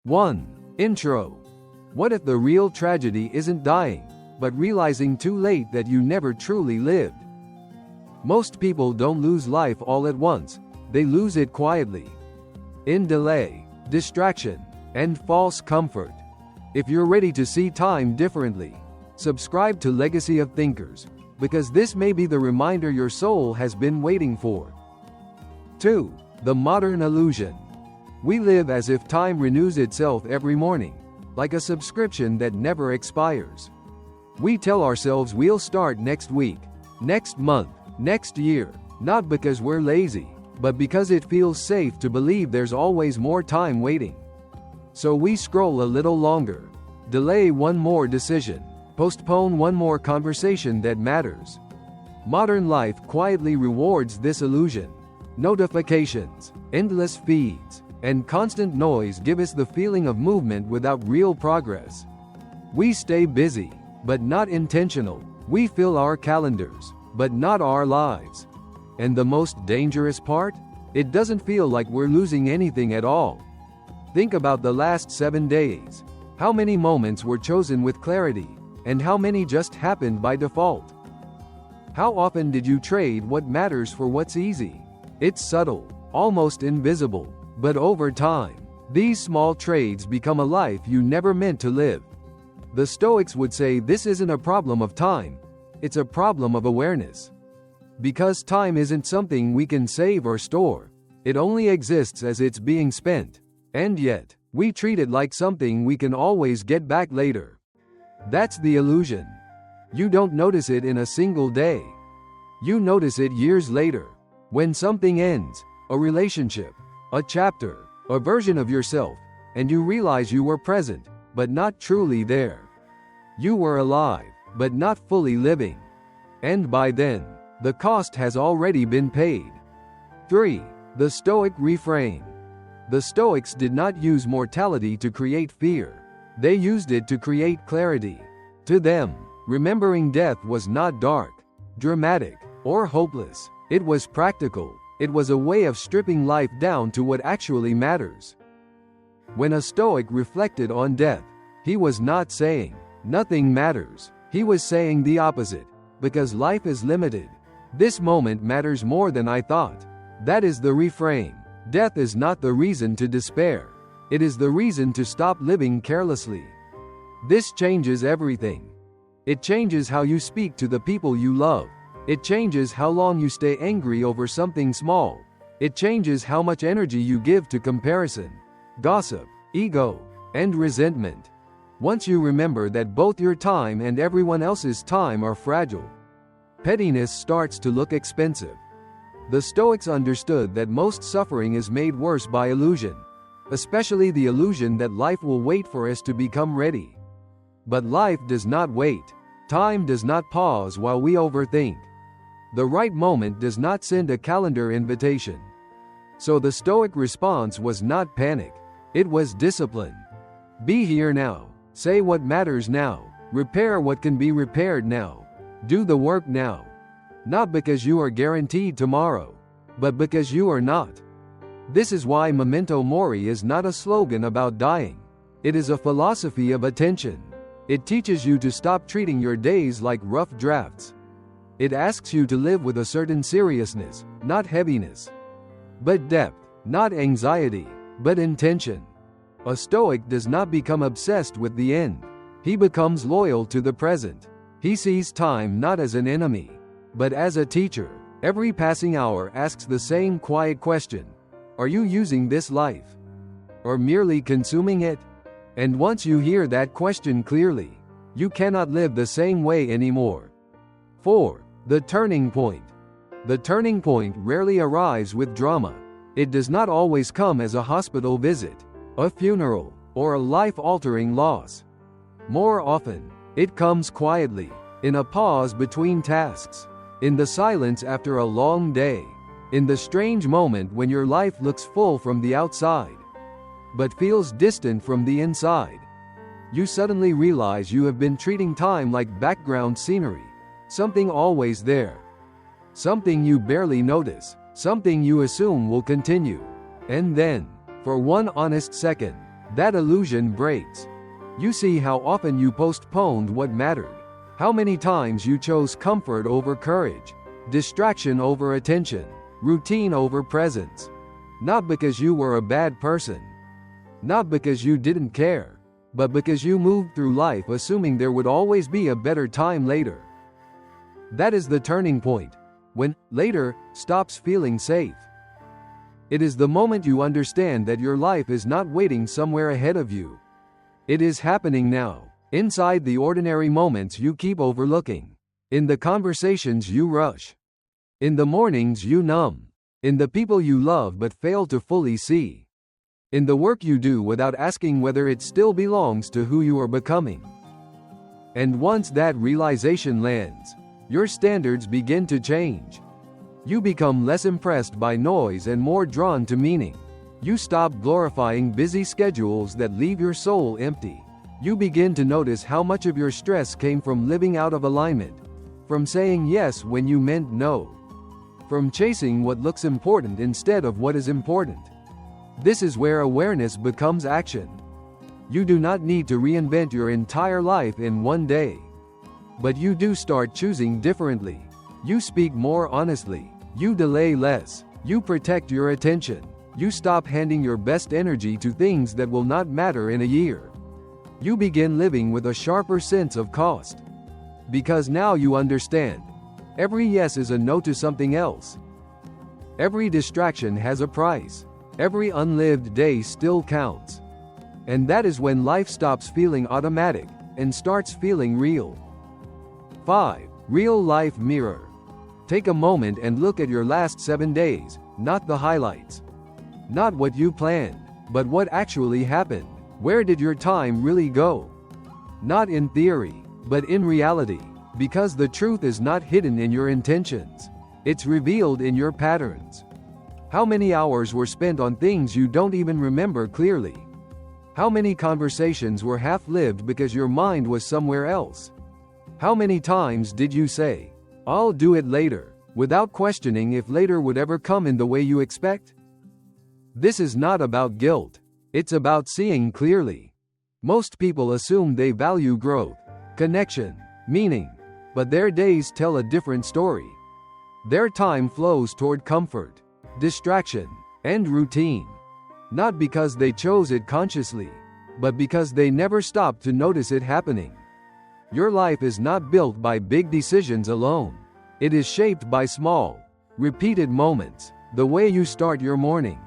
1. Intro. What if the real tragedy isn't dying, but realizing too late that you never truly lived? Most people don't lose life all at once, they lose it quietly. In delay, distraction, and false comfort. If you're ready to see time differently, subscribe to Legacy of Thinkers, because this may be the reminder your soul has been waiting for. 2. The modern illusion. We live as if time renews itself every morning, like a subscription that never expires. We tell ourselves we'll start next week, next month, next year, not because we're lazy, but because it feels safe to believe there's always more time waiting. So we scroll a little longer, delay one more decision, postpone one more conversation that matters. Modern life quietly rewards this illusion. Notifications, endless feeds, and constant noise give us the feeling of movement without real progress. We stay busy, but not intentional. We fill our calendars, but not our lives. And the most dangerous part? It doesn't feel like we're losing anything at all. Think about the last 7 days. How many moments were chosen with clarity, and how many just happened by default? How often did you trade what matters for what's easy? It's subtle, almost invisible, but over time, these small trades become a life you never meant to live. The Stoics would say this isn't a problem of time, it's a problem of awareness. Because time isn't something we can save or store, it only exists as it's being spent. And yet, we treat it like something we can always get back later. That's the illusion. You don't notice it in a single day. You notice it years later, when something ends, a relationship, a chapter, a version of yourself, and you realize you were present, but not truly there. You were alive, but not fully living. And by then, the cost has already been paid. 3. The Stoic reframe. The Stoics did not use mortality to create fear. They used it to create clarity. To them, remembering death was not dark, dramatic, or hopeless. It was practical. It was a way of stripping life down to what actually matters. When a Stoic reflected on death, he was not saying, "Nothing matters." He was saying the opposite. Because life is limited. This moment matters more than I thought. That is the reframe. Death is not the reason to despair. It is the reason to stop living carelessly. This changes everything. It changes how you speak to the people you love. It changes how long you stay angry over something small. It changes how much energy you give to comparison, gossip, ego, and resentment. Once you remember that both your time and everyone else's time are fragile, pettiness starts to look expensive. The Stoics understood that most suffering is made worse by illusion, especially the illusion that life will wait for us to become ready. But life does not wait. Time does not pause while we overthink. The right moment does not send a calendar invitation. So the Stoic response was not panic. It was discipline. Be here now. Say what matters now. Repair what can be repaired now. Do the work now. Not because you are guaranteed tomorrow, but because you are not. This is why Memento Mori is not a slogan about dying. It is a philosophy of attention. It teaches you to stop treating your days like rough drafts. It asks you to live with a certain seriousness, not heaviness. But depth, not anxiety, but intention. A Stoic does not become obsessed with the end. He becomes loyal to the present. He sees time not as an enemy, but as a teacher. Every passing hour asks the same quiet question. Are you using this life? Or merely consuming it? And once you hear that question clearly, you cannot live the same way anymore. 4. The turning point. The turning point rarely arrives with drama. It does not always come as a hospital visit, a funeral, or a life-altering loss. More often, it comes quietly, in a pause between tasks, in the silence after a long day, in the strange moment when your life looks full from the outside, but feels distant from the inside. You suddenly realize you have been treating time like background scenery, something always there, something you barely notice, something you assume will continue. And then, for one honest second, that illusion breaks. You see how often you postponed what mattered, how many times you chose comfort over courage, distraction over attention, routine over presence. Not because you were a bad person, not because you didn't care, but because you moved through life assuming there would always be a better time later. That is the turning point, when later stops feeling safe. It is the moment you understand that your life is not waiting somewhere ahead of you. It is happening now, inside the ordinary moments you keep overlooking, in the conversations you rush, in the mornings you numb, in the people you love but fail to fully see, in the work you do without asking whether it still belongs to who you are becoming. And once that realization lands, your standards begin to change. You become less impressed by noise and more drawn to meaning. You stop glorifying busy schedules that leave your soul empty. You begin to notice how much of your stress came from living out of alignment, from saying yes when you meant no, from chasing what looks important instead of what is important. This is where awareness becomes action. You do not need to reinvent your entire life in one day. But you do start choosing differently. You speak more honestly. You delay less. You protect your attention. You stop handing your best energy to things that will not matter in a year. You begin living with a sharper sense of cost. Because now you understand. Every yes is a no to something else. Every distraction has a price. Every unlived day still counts. And that is when life stops feeling automatic and starts feeling real. 5. Real life mirror. Take a moment and look at your last 7 days, not the highlights. Not what you planned, but what actually happened. Where did your time really go? Not in theory, but in reality. Because the truth is not hidden in your intentions. It's revealed in your patterns. How many hours were spent on things you don't even remember clearly? How many conversations were half-lived because your mind was somewhere else? How many times did you say, "I'll do it later," without questioning if later would ever come in the way you expect? This is not about guilt. It's about seeing clearly. Most people assume they value growth, connection, meaning, but their days tell a different story. Their time flows toward comfort, distraction, and routine. Not because they chose it consciously, but because they never stopped to notice it happening. Your life is not built by big decisions alone. It is shaped by small, repeated moments. The way you start your morning,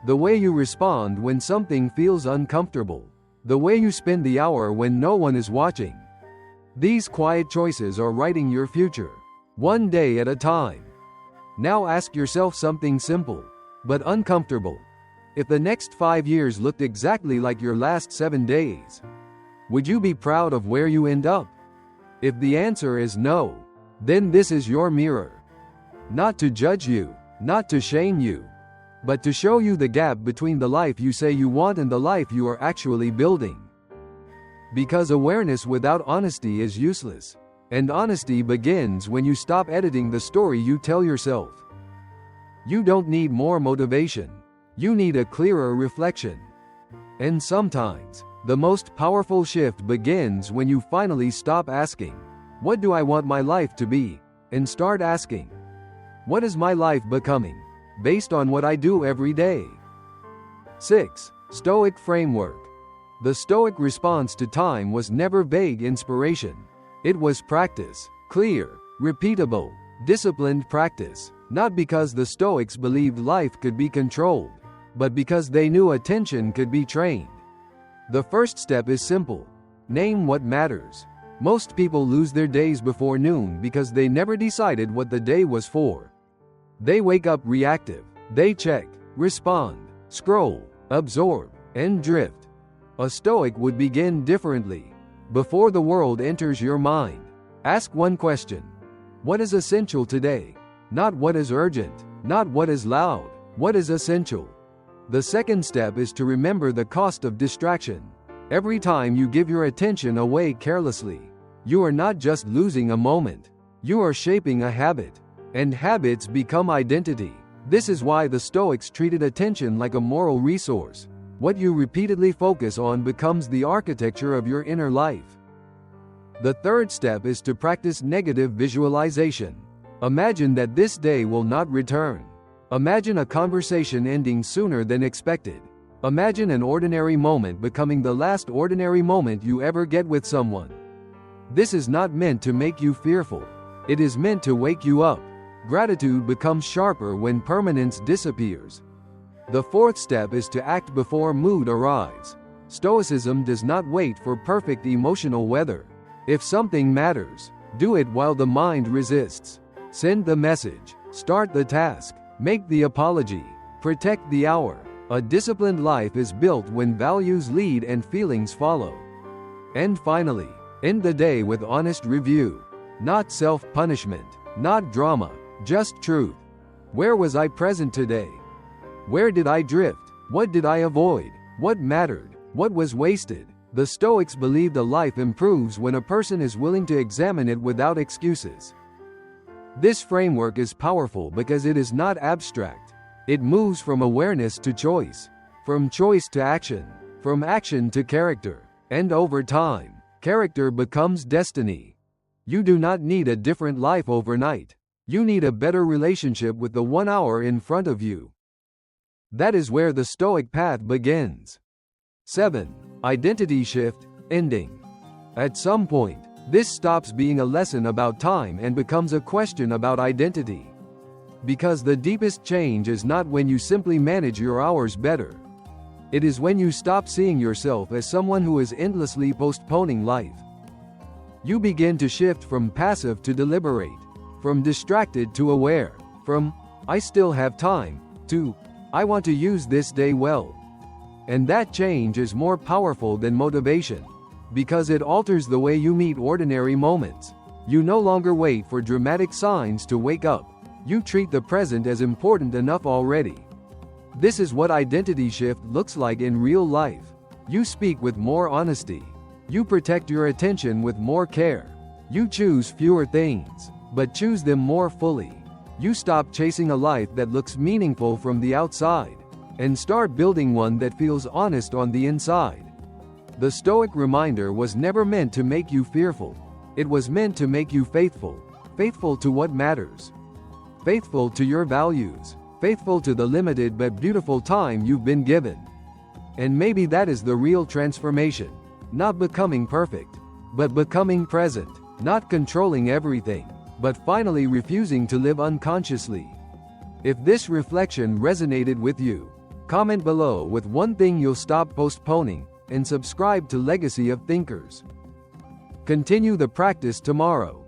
the way you respond when something feels uncomfortable, the way you spend the hour when no one is watching. These quiet choices are writing your future, one day at a time. Now ask yourself something simple, but uncomfortable. If the next 5 years looked exactly like your last 7 days, would you be proud of where you end up? If the answer is no, then this is your mirror. Not to judge you, not to shame you, but to show you the gap between the life you say you want and the life you are actually building. Because awareness without honesty is useless, and honesty begins when you stop editing the story you tell yourself. You don't need more motivation. You need a clearer reflection. And sometimes, the most powerful shift begins when you finally stop asking, "What do I want my life to be?" and start asking, "What is my life becoming?" based on what I do every day. 6. Stoic framework. The Stoic response to time was never vague inspiration. It was practice, clear, repeatable, disciplined practice, not because the Stoics believed life could be controlled, but because they knew attention could be trained. The first step is simple. Name what matters. Most people lose their days before noon because they never decided what the day was for. They wake up reactive. They check, respond, scroll, absorb, and drift. A Stoic would begin differently. Before the world enters your mind, ask one question. What is essential today? Not what is urgent, not what is loud, what is essential. The second step is to remember the cost of distraction. Every time you give your attention away carelessly, you are not just losing a moment, you are shaping a habit. And habits become identity. This is why the Stoics treated attention like a moral resource. What you repeatedly focus on becomes the architecture of your inner life. The third step is to practice negative visualization. Imagine that this day will not return. Imagine a conversation ending sooner than expected. Imagine an ordinary moment becoming the last ordinary moment you ever get with someone. This is not meant to make you fearful. It is meant to wake you up. Gratitude becomes sharper when permanence disappears. The fourth step is to act before mood arrives. Stoicism does not wait for perfect emotional weather. If something matters, do it while the mind resists. Send the message, start the task, make the apology, protect the hour. A disciplined life is built when values lead and feelings follow. And finally, end the day with honest review. Not self-punishment, not drama, just truth. Where was I present today? Where did I drift? What did I avoid? What mattered? What was wasted? The Stoics believed a life improves when a person is willing to examine it without excuses. This framework is powerful because it is not abstract. It moves from awareness to choice, from choice to action, from action to character, and over time, character becomes destiny. You do not need a different life overnight. You need a better relationship with the 1 hour in front of you. That is where the Stoic path begins. 7. Identity shift, ending. At some point, this stops being a lesson about time and becomes a question about identity. Because the deepest change is not when you simply manage your hours better. It is when you stop seeing yourself as someone who is endlessly postponing life. You begin to shift from passive to deliberate, from distracted to aware, from "I still have time" to "I want to use this day well." And that change is more powerful than motivation, because it alters the way you meet ordinary moments. You no longer wait for dramatic signs to wake up. You treat the present as important enough already. This is what identity shift looks like in real life. You speak with more honesty. You protect your attention with more care. You choose fewer things, but choose them more fully. You stop chasing a life that looks meaningful from the outside, and start building one that feels honest on the inside. The Stoic reminder was never meant to make you fearful. It was meant to make you faithful. Faithful to what matters. Faithful to your values. Faithful to the limited but beautiful time you've been given. And maybe that is the real transformation. Not becoming perfect, but becoming present. Not controlling everything, but finally refusing to live unconsciously. If this reflection resonated with you, comment below with one thing you'll stop postponing, and subscribe to Legacy of Thinkers. Continue the practice tomorrow.